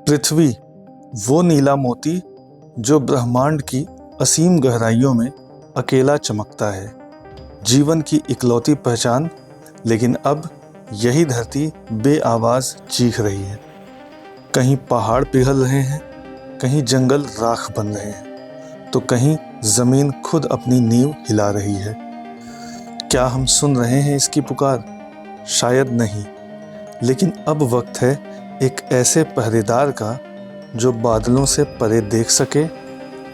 पृथ्वी वो नीला मोती जो ब्रह्मांड की असीम गहराइयों में अकेला चमकता है, जीवन की इकलौती पहचान। लेकिन अब यही धरती बेआवाज चीख रही है। कहीं पहाड़ पिघल रहे हैं, कहीं जंगल राख बन रहे हैं, तो कहीं जमीन खुद अपनी नींव हिला रही है। क्या हम सुन रहे हैं इसकी पुकार? शायद नहीं, लेकिन अब वक्त है एक ऐसे पहरेदार का जो बादलों से परे देख सके,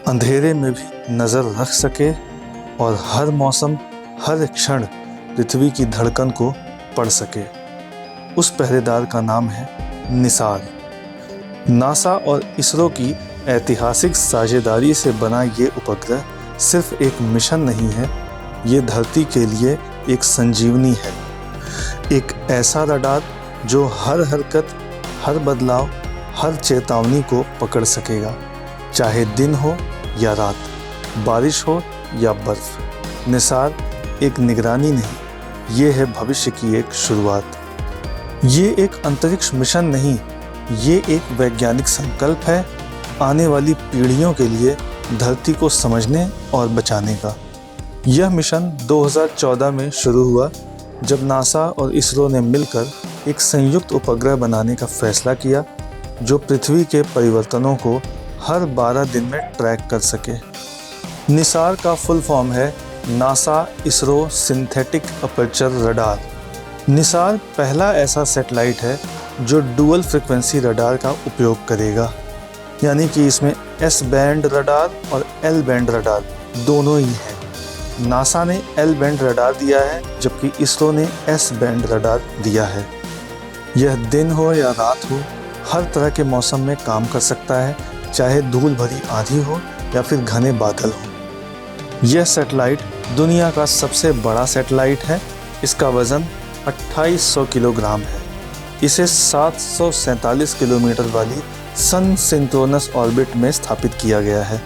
अंधेरे में भी नज़र रख सके और हर मौसम, हर क्षण पृथ्वी की धड़कन को पढ़ सके। उस पहरेदार का नाम है निसार। नासा और इसरो की ऐतिहासिक साझेदारी से बना ये उपग्रह सिर्फ एक मिशन नहीं है, ये धरती के लिए एक संजीवनी है। एक ऐसा रडार जो हर हरकत, हर बदलाव, हर चेतावनी को पकड़ सकेगा, चाहे दिन हो या रात, बारिश हो या बर्फ। निसार एक निगरानी नहीं, ये है भविष्य की एक शुरुआत। ये एक अंतरिक्ष मिशन नहीं, ये एक वैज्ञानिक संकल्प है, आने वाली पीढ़ियों के लिए धरती को समझने और बचाने का। यह मिशन 2014 में शुरू हुआ, जब नासा और इसरो ने मिलकर एक संयुक्त उपग्रह बनाने का फैसला किया जो पृथ्वी के परिवर्तनों को हर 12 दिन में ट्रैक कर सके। निसार का फुल फॉर्म है NASA ISRO synthetic aperture radar. Nisar पहला ऐसा सैटेलाइट है जो डुअल फ्रिक्वेंसी रडार का उपयोग करेगा, यानी कि इसमें एस बैंड रडार और एल बैंड रडार दोनों ही हैं। नासा ने एल बैंड रडार दिया है, जबकि इसरो ने एस बैंड रडार दिया है। यह दिन हो या रात हो, हर तरह के मौसम में काम कर सकता है, चाहे धूल भरी आंधी हो या फिर घने बादल हो। यह सैटेलाइट दुनिया का सबसे बड़ा सैटेलाइट है। इसका वज़न 2800 किलोग्राम है। इसे 747 किलोमीटर वाली सन सिंक्रोनस ऑर्बिट में स्थापित किया गया है।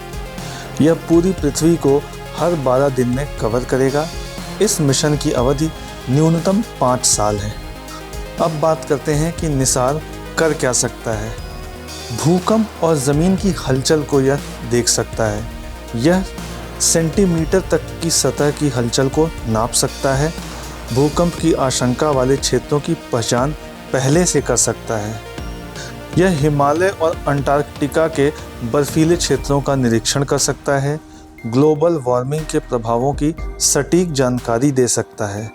यह पूरी पृथ्वी को हर 12 दिन में कवर करेगा। इस मिशन की अवधि न्यूनतम 5 साल है। अब बात करते हैं कि निसार कर क्या सकता है। भूकंप और ज़मीन की हलचल को यह देख सकता है। यह सेंटीमीटर तक की सतह की हलचल को नाप सकता है। भूकंप की आशंका वाले क्षेत्रों की पहचान पहले से कर सकता है। यह हिमालय और अंटार्कटिका के बर्फीले क्षेत्रों का निरीक्षण कर सकता है। ग्लोबल वार्मिंग के प्रभावों की सटीक जानकारी दे सकता है।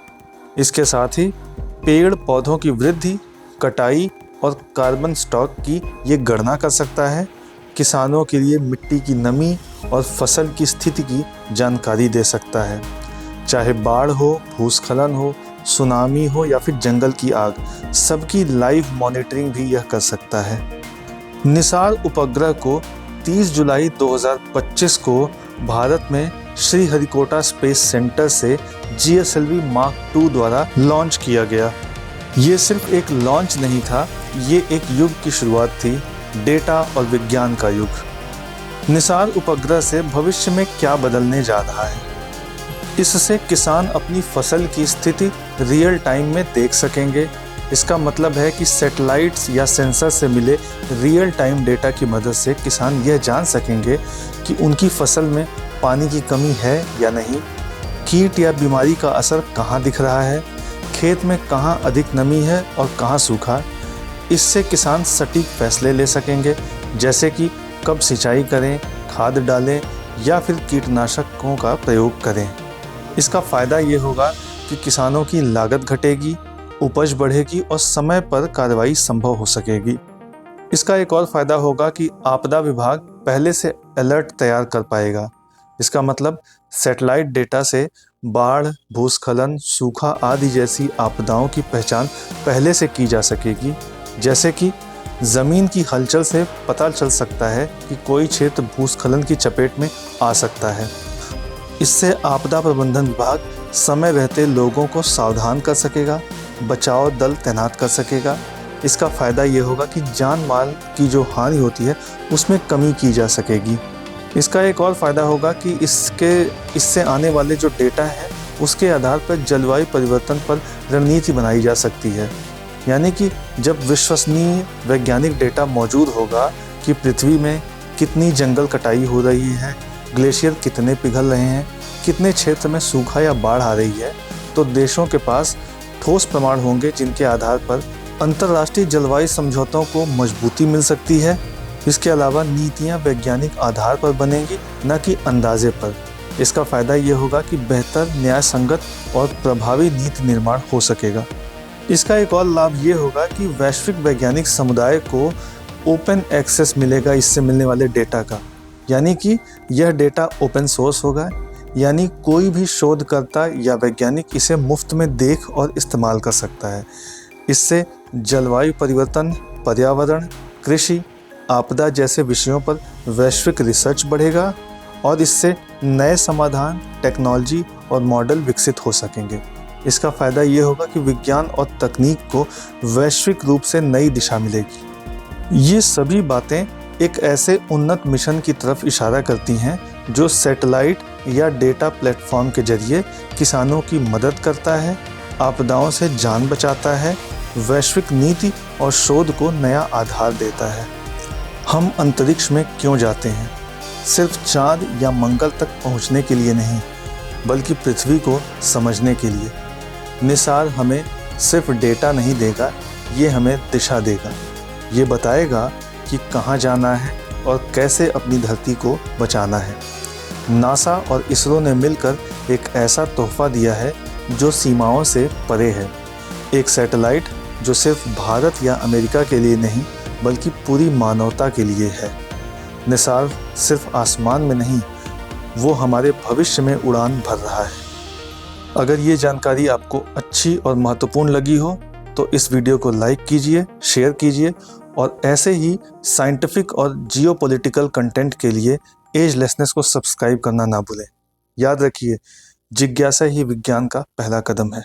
इसके साथ ही पेड़ पौधों की वृद्धि, कटाई और कार्बन स्टॉक की ये गणना कर सकता है। किसानों के लिए मिट्टी की नमी और फसल की स्थिति की जानकारी दे सकता है। चाहे बाढ़ हो, भूस्खलन हो, सुनामी हो या फिर जंगल की आग, सबकी लाइव मॉनिटरिंग भी यह कर सकता है। निसार उपग्रह को 30 जुलाई 2025 को भारत में श्रीहरिकोटा स्पेस सेंटर से GSLV Mark II द्वारा लॉन्च किया गया। ये सिर्फ एक लॉन्च नहीं था, ये एक युग की शुरुआत थी, डेटा और विज्ञान का युग। निसार उपग्रह से भविष्य में क्या बदलने जा रहा है? इससे किसान अपनी फसल की स्थिति रियल टाइम में देख सकेंगे। इसका मतलब है कि सैटेलाइट्स या सेंसर से मिले रियल टाइम डेटा की मदद से किसान यह जान सकेंगे कि उनकी फसल में पानी की कमी है या नहीं, कीट या बीमारी का असर कहाँ दिख रहा है, खेत में कहाँ अधिक नमी है और कहाँ सूखा। इससे किसान सटीक फैसले ले सकेंगे, जैसे कि कब सिंचाई करें, खाद डालें या फिर कीटनाशकों का प्रयोग करें। इसका फ़ायदा ये होगा कि किसानों की लागत घटेगी, उपज बढ़ेगी और समय पर कार्रवाई संभव हो सकेगी। इसका एक और फ़ायदा होगा कि आपदा विभाग पहले से अलर्ट तैयार कर पाएगा। इसका मतलब सैटेलाइट डेटा से बाढ़, भूस्खलन, सूखा आदि जैसी आपदाओं की पहचान पहले से की जा सकेगी। जैसे कि ज़मीन की हलचल से पता चल सकता है कि कोई क्षेत्र भूस्खलन की चपेट में आ सकता है। इससे आपदा प्रबंधन विभाग समय रहते लोगों को सावधान कर सकेगा, बचाव दल तैनात कर सकेगा। इसका फ़ायदा ये होगा कि जान माल की जो हानि होती है उसमें कमी की जा सकेगी। इसका एक और फ़ायदा होगा कि इससे आने वाले जो डेटा है उसके आधार पर जलवायु परिवर्तन पर रणनीति बनाई जा सकती है। यानी कि जब विश्वसनीय वैज्ञानिक डेटा मौजूद होगा कि पृथ्वी में कितनी जंगल कटाई हो रही है, ग्लेशियर कितने पिघल रहे हैं, कितने क्षेत्र में सूखा या बाढ़ आ रही है, तो देशों के पास ठोस प्रमाण होंगे जिनके आधार पर अंतर्राष्ट्रीय जलवायु समझौतों को मजबूती मिल सकती है। इसके अलावा नीतियां वैज्ञानिक आधार पर बनेंगी, न कि अंदाजे पर। इसका फ़ायदा ये होगा कि बेहतर, न्याय संगत और प्रभावी नीति निर्माण हो सकेगा। इसका एक और लाभ ये होगा कि वैश्विक वैज्ञानिक समुदाय को ओपन एक्सेस मिलेगा इससे मिलने वाले डेटा का, यानी कि यह डेटा ओपन सोर्स होगा, यानी कोई भी शोधकर्ता या वैज्ञानिक इसे मुफ्त में देख और इस्तेमाल कर सकता है। इससे जलवायु परिवर्तन, पर्यावरण, कृषि, आपदा जैसे विषयों पर वैश्विक रिसर्च बढ़ेगा और इससे नए समाधान, टेक्नोलॉजी और मॉडल विकसित हो सकेंगे। इसका फ़ायदा ये होगा कि विज्ञान और तकनीक को वैश्विक रूप से नई दिशा मिलेगी। ये सभी बातें एक ऐसे उन्नत मिशन की तरफ इशारा करती हैं जो सैटेलाइट या डेटा प्लेटफॉर्म के जरिए किसानों की मदद करता है, आपदाओं से जान बचाता है, वैश्विक नीति और शोध को नया आधार देता है। हम अंतरिक्ष में क्यों जाते हैं? सिर्फ चाँद या मंगल तक पहुंचने के लिए नहीं, बल्कि पृथ्वी को समझने के लिए। निसार हमें सिर्फ डेटा नहीं देगा, ये हमें दिशा देगा। ये बताएगा कि कहाँ जाना है और कैसे अपनी धरती को बचाना है। नासा और इसरो ने मिलकर एक ऐसा तोहफा दिया है जो सीमाओं से परे है। एक सैटेलाइट जो सिर्फ भारत या अमेरिका के लिए नहीं, बल्कि पूरी मानवता के लिए है। निसार सिर्फ आसमान में नहीं, वो हमारे भविष्य में उड़ान भर रहा है। अगर ये जानकारी आपको अच्छी और महत्वपूर्ण लगी हो तो इस वीडियो को लाइक कीजिए, शेयर कीजिए और ऐसे ही साइंटिफिक और जियोपॉलिटिकल कंटेंट के लिए एजलेसनेस को सब्सक्राइब करना ना भूलें। याद रखिए, जिज्ञासा ही विज्ञान का पहला कदम है।